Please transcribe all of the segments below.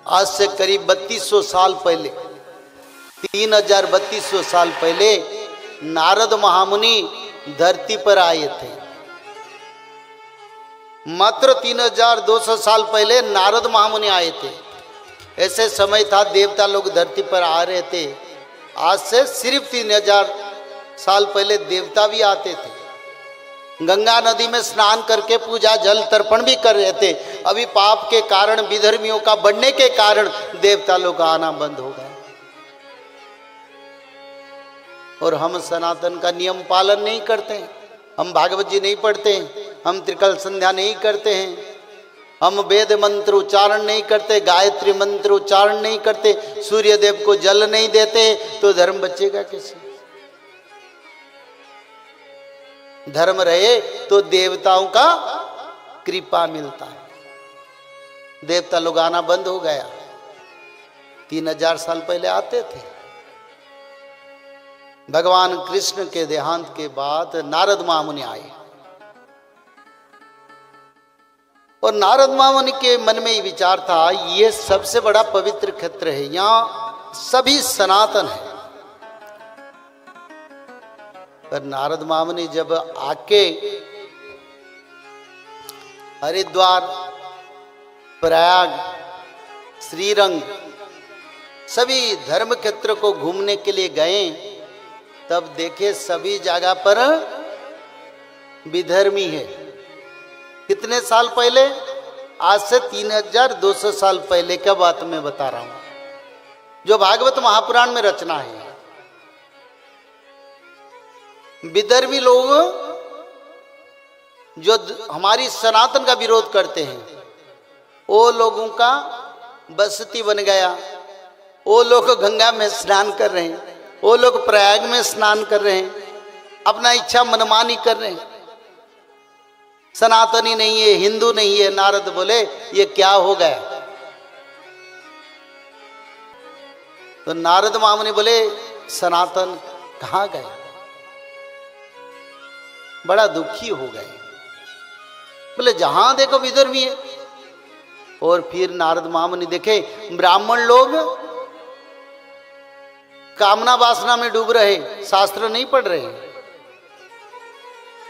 आज से करीब 3200 साल पहले, 3200 साल पहले नारद महामुनि धरती पर आए थे। मात्र 3200 साल पहले नारद महामुनि आए थे। ऐसे समय था देवता लोग धरती पर आ रहे थे। आज से सिर्फ 3000 साल पहले देवता भी आते थे। गंगा नदी में स्नान करके पूजा जल तर्पण भी कर रहे थे। अभी पाप के कारण, विधर्मियों का बढ़ने के कारण देवता लोग आना बंद हो गए। और हम सनातन का नियम पालन नहीं करते हैं। हम भागवत जी नहीं पढ़ते हैं, हम त्रिकाल संध्या नहीं करते हैं, हम वेद मंत्र उच्चारण नहीं करते, गायत्री मंत्र उच्चारण नहीं करते, सूर्य देव को जल नहीं देते, तो धर्म बचेगा कैसे? धर्म रहे तो देवताओं का कृपा मिलता है। देवता लोग आना बंद हो गया। 3000 साल पहले आते थे। भगवान कृष्ण के देहांत के बाद नारद महामुनि आए और नारद महामुनि के मन में ये विचार था, ये सबसे बड़ा पवित्र क्षेत्र है, यहां सभी सनातन है। पर नारद महामुनि जब आके हरिद्वार, प्रयाग, श्रीरंग सभी धर्म क्षेत्र को घूमने के लिए गए, तब देखे सभी जगह पर विधर्मी है। कितने साल पहले? आज से 3200 साल पहले का बात मैं बता रहा हूं, जो भागवत महापुराण में रचना है। विधर्मी लोग जो हमारी सनातन का विरोध करते हैं, वो लोगों का बस्ती बन गया। वो लोग गंगा में स्नान कर रहे हैं, वो लोग प्रयाग में स्नान कर रहे हैं, अपना इच्छा मनमानी कर रहे हैं। सनातनी नहीं है, हिंदू नहीं है। नारद बोले ये क्या हो गया? तो नारद महामुनि बोले सनातन कहां गए? बड़ा दुखी हो गए। बोले जहां देखो विधर्मी है। और फिर नारद महामुनि देखे ब्राह्मण लोग कामना वासना में डूब रहे, शास्त्र नहीं पढ़ रहे।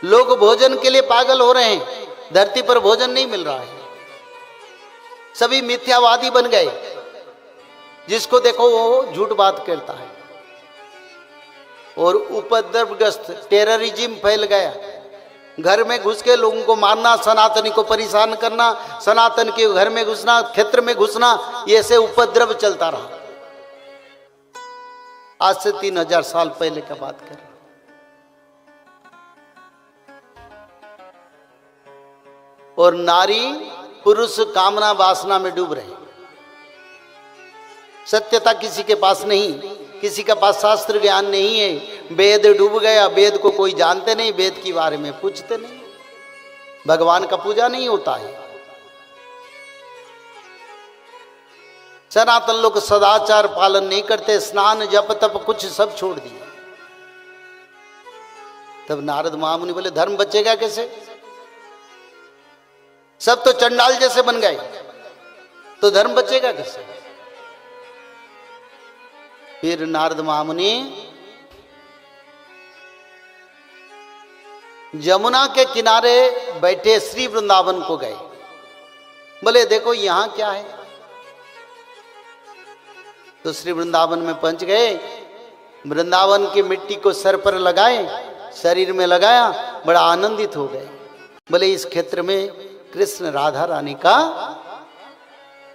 लोग भोजन के लिए पागल हो रहे हैं, धरती पर भोजन नहीं मिल रहा है। सभी मिथ्यावादी बन गए, जिसको देखो वो झूठ बात करता है। और उपद्रवग्रस्त टेररिज्म फैल गया। घर में घुस के लोगों को मारना, सनातनी को परेशान करना, सनातन के घर में घुसना, क्षेत्र में घुसना, ये से उपद्रव चलता रहा। आज से 3000 साल पहले का बात कर रहा। और नारी पुरुष कामना वासना में डूब रहे। सत्यता किसी के पास नहीं, किसी के पास शास्त्र ज्ञान नहीं है। वेद डूब गया, वेद को कोई जानते नहीं, वेद के बारे में पूछते नहीं। भगवान का पूजा नहीं होता है। सनातन लोग सदाचार पालन नहीं करते, स्नान जप तप कुछ सब छोड़ दिया। तब नारद महामुनि बोले धर्म बचेगा कैसे? सब तो चंडाल जैसे बन गए, तो धर्म बचेगा कैसे? फिर नारद महामुनि यमुना के किनारे बैठे श्री वृंदावन को गए। बोले देखो यहां क्या है। तो श्री वृंदावन में पहुंच गए। वृंदावन की मिट्टी को सर पर लगाए, शरीर में लगाया, बड़ा आनंदित हो गए। बोले इस क्षेत्र में कृष्ण राधा रानी का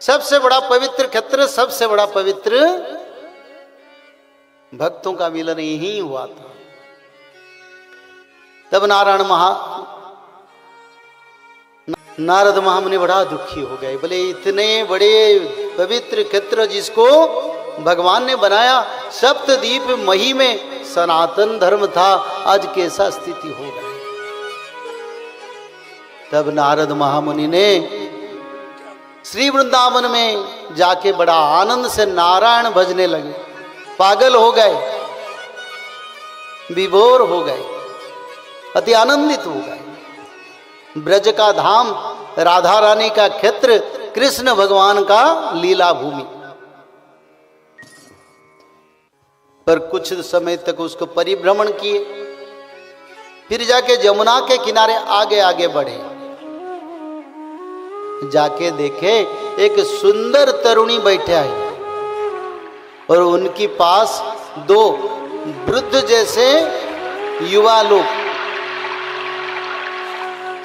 सबसे बड़ा पवित्र क्षेत्र, सबसे बड़ा पवित्र भक्तों का मिलन यही हुआ था। तब नारद महामुनि बड़ा दुखी हो गए। बोले इतने बड़े पवित्र क्षेत्र जिसको भगवान ने बनाया, सप्तद्वीप मही में सनातन धर्म था, आज कैसा स्थिति हो गई। तब नारद महामुनि ने श्री वृंदावन में जाके बड़ा आनंद से नारायण भजने लगे। पागल हो गए, विभोर हो गए, अति आनंदित हो गए। ब्रज का धाम, राधा रानी का क्षेत्र कृष्ण भगवान का लीला भूमि। पर कुछ समय तक उसको परिभ्रमण किए, फिर जाके जमुना के किनारे आगे आगे बढ़े, जाके देखे एक सुंदर तरुणी बैठे है और उनके पास दो वृद्ध जैसे युवा लोग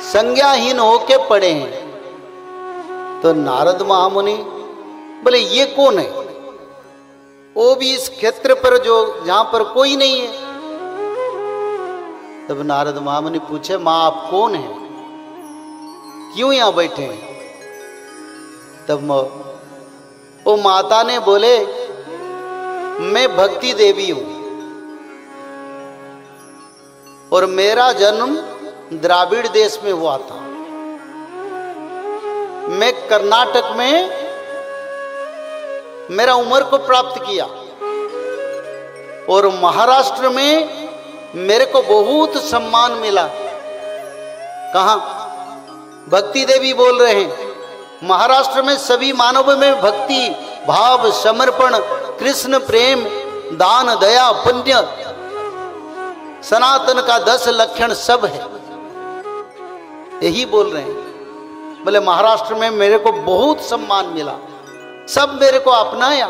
संज्ञाहीन होके पड़े हैं। तो नारद महामुनि बोले ये कौन है? वो भी इस क्षेत्र पर जो जहां पर कोई नहीं है। तब नारद महामुनि पूछे, मां आप कौन है, क्यों यहां बैठे हैं? तब वो माता ने बोले, मैं भक्ति देवी हूं और मेरा जन्म द्राविड़ देश में हुआ था। मैं कर्नाटक में मेरा उम्र को प्राप्त किया और महाराष्ट्र में मेरे को बहुत सम्मान मिला। कहां? भक्ति देवी बोल रहे हैं। महाराष्ट्र में सभी मानव में भक्ति भाव, समर्पण, कृष्ण प्रेम, दान, दया, पुण्य, सनातन का 10 लक्षण सब है, यही बोल रहे हैं। बोले महाराष्ट्र में मेरे को बहुत सम्मान मिला, सब मेरे को अपनाया,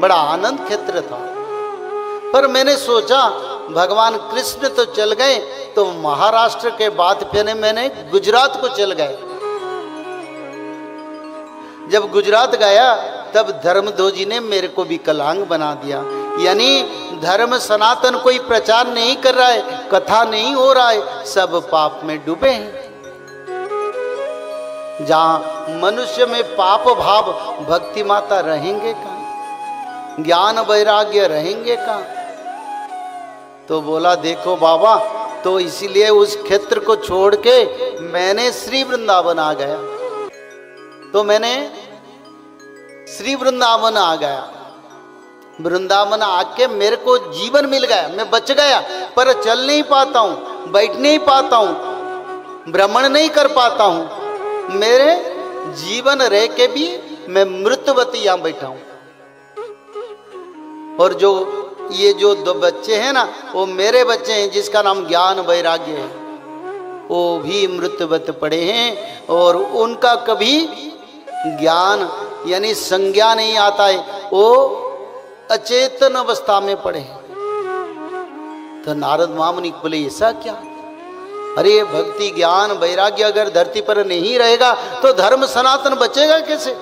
बड़ा आनंद क्षेत्र था। पर मैंने सोचा भगवान कृष्ण तो चल गए, तो महाराष्ट्र के बाद फिर मैंने गुजरात को चल गए। जब गुजरात गया तब धर्मध्वजी ने मेरे को विकलांग बना दिया। यानी धर्म सनातन कोई प्रचार नहीं कर रहा है, कथा नहीं हो रहा है, सब पाप में डूबे हैं। जहां मनुष्य में पाप भाव, भक्ति माता रहेंगे कहां? ज्ञान वैराग्य रहेंगे कहां? तो बोला देखो बाबा, तो इसीलिए उस क्षेत्र को छोड़ के मैंने श्री वृंदावन आ गया। तो मैंने श्री वृंदावन आ गया। वृंदावन आके मेरे को जीवन मिल गया, मैं बच गया, पर चल नहीं पाता हूं, बैठ नहीं पाता हूं, भ्रमण नहीं कर पाता हूं। मेरे जीवन रह के भी मैं मृतवती यहां बैठा हूं। और जो ये जो 2 बच्चे हैं ना, वो मेरे बच्चे हैं, जिसका नाम ज्ञान वैराग्य है, वो भी मृतवत पड़े हैं और उनका कभी ज्ञान यानी संज्ञा नहीं आता है, वो अचेतन अवस्था में पड़े हैं। तो नारद महामुनि बोले ऐसा क्या? अरे भक्ति ज्ञान वैराग्य अगर धरती पर नहीं रहेगा तो धर्म सनातन बचेगा कैसे?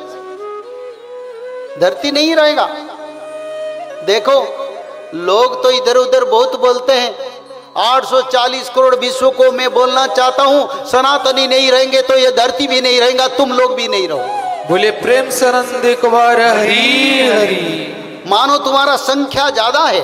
धरती नहीं रहेगा। देखो लोग तो इधर उधर बहुत बोलते हैं, 840 करोड़ विश्व को मैं बोलना चाहता हूं, सनातनी नहीं रहेंगे तो ये धरती भी नहीं रहेगा, तुम लोग भी नहीं रहो। बोले प्रेम सनंद एक बार हरी हरी। मानो तुम्हारा संख्या ज्यादा है,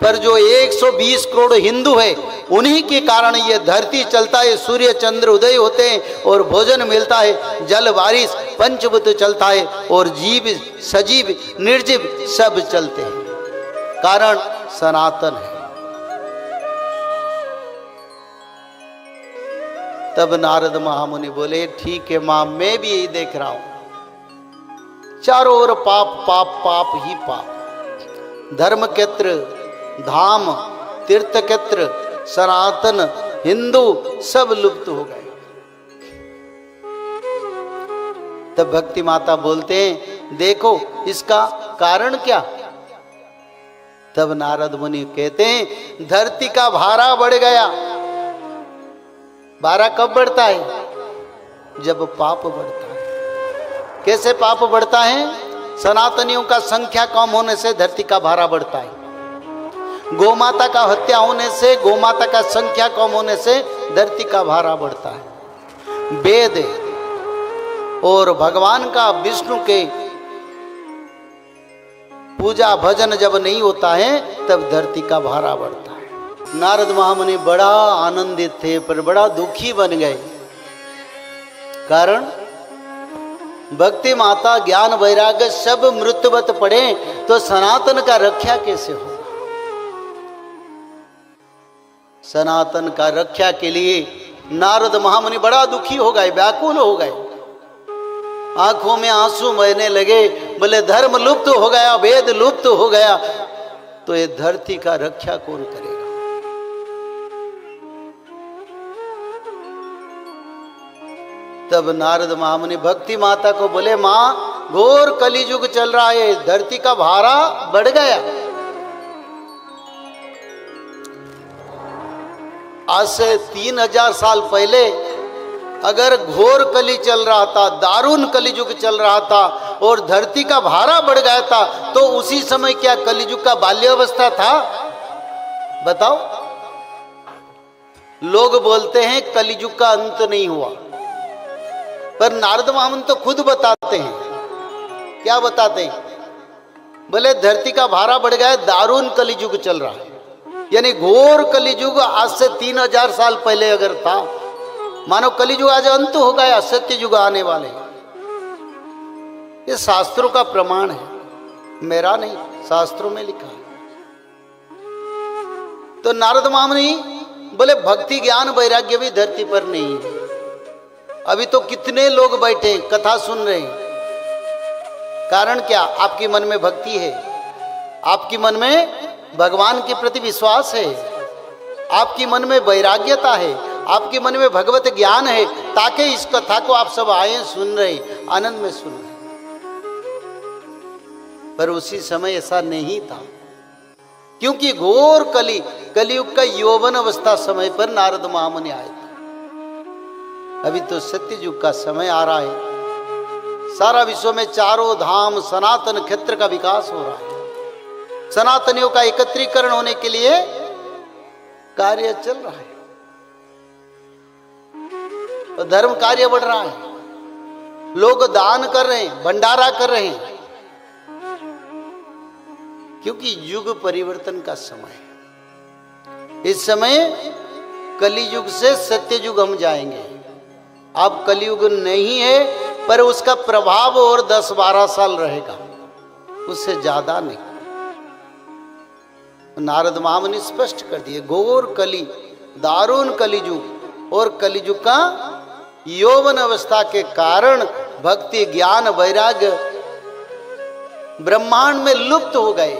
पर जो 120 करोड़ हिंदू है उन्हीं के कारण ये धरती चलता है, सूर्य चंद्र उदय होते हैं और भोजन मिलता है, जल बारिश पंचभूत चलता है और जीव सजीव निर्जीव सब चलते हैं। कारण सनातन है। तब नारद महामुनि बोले ठीक है मां, मैं भी यही देख रहा हूं, चारों ओर पाप पाप पाप ही पाप। धर्म क्षेत्र, धाम, तीर्थ क्षेत्र, सनातन हिंदू सब लुप्त हो गए। तब भक्ति माता बोलते हैं देखो इसका कारण क्या? तब नारद मुनि कहते हैं धरती का भारा बढ़ गया। भारा कब बढ़ता है? जब पाप बढ़ता है। कैसे पाप बढ़ता है? सनातनियों का संख्या कम होने से धरती का भारा बढ़ता है। गोमाता का हत्या होने से, गोमाता का संख्या कम होने से धरती का भारा बढ़ता है। वेद और भगवान का, विष्णु के पूजा भजन जब नहीं होता है तब धरती का भारा बढ़ता है। नारद महामुनि बड़ा आनंदित थे पर बड़ा दुखी बन गए। कारण भक्ति माता ज्ञान वैराग्य सब मृतवत पड़े तो सनातन का रक्षा कैसे होगा? सनातन का रक्षा के लिए नारद महामुनि बड़ा दुखी हो गए, व्याकुल हो गए। आंखों में आंसू बहने लगे, बोले धर्म लुप्त हो गया, वेद लुप्त हो गया, तो ये धरती का रक्षा कौन करेगा? तब नारद महामुनि भक्ति माता को बोले, मां घोर कलियुग चल रहा है, धरती का भारा बढ़ गया। आज से 3000 साल पहले अगर घोर कली चल रहा था, दारुण कलियुग चल रहा था और धरती का भारा बढ़ गया था, तो उसी समय क्या कलियुग का बाल्यावस्था था? बताओ। लोग बोलते हैं कलियुग का अंत नहीं हुआ, पर नारद महामुनि तो खुद बताते हैं। क्या बताते हैं? बोले धरती का भारा बढ़ गया, दारुण कलियुग चल रहा है। यानी घोर कलियुग आज से 3000 साल पहले अगर था, मानो कलियुग आज अंत हो गया, सत्य युग आने वाले। ये शास्त्रों का प्रमाण है, मेरा नहीं, शास्त्रों में लिखा है। तो नारद महामुनि बोले भक्ति ज्ञान वैराग्य भी धरती पर नहीं है। अभी तो कितने लोग बैठे कथा सुन रहे हैं, कारण क्या? आपके मन में भक्ति है, आपके मन में भगवान के प्रति विश्वास है, आपके मन में वैराग्यता है, आपके मन में भगवत ज्ञान है, ताकि इस कथा को आप सब आए सुन रहे, आनंद में सुन रहे। पर उसी समय ऐसा नहीं था, क्योंकि घोर कलियुग का यौवन अवस्था समय पर नारद महामुनि आए थे। अभी तो सत्य युग का समय आ रहा है। सारा विश्व में चारों धाम सनातन क्षेत्र का विकास हो रहा है, सनातनियों का एकत्रीकरण होने के लिए कार्य चल रहा है, तो धर्म कार्य बढ़ रहा है, लोग दान कर रहे हैं, भंडारा कर रहे हैं, क्योंकि युग परिवर्तन का समय है। इस समय कलियुग से सत्य युग हम जाएंगे। अब कलियुग नहीं है, पर उसका प्रभाव और 10-12 साल रहेगा, उससे ज्यादा नहीं। नारद महामुनि स्पष्ट कर दिए, घोर कली, दारुण कलियुग और कलियुग का यौवन अवस्था के कारण भक्ति ज्ञान वैराग्य ब्रह्मांड में लुप्त हो गए।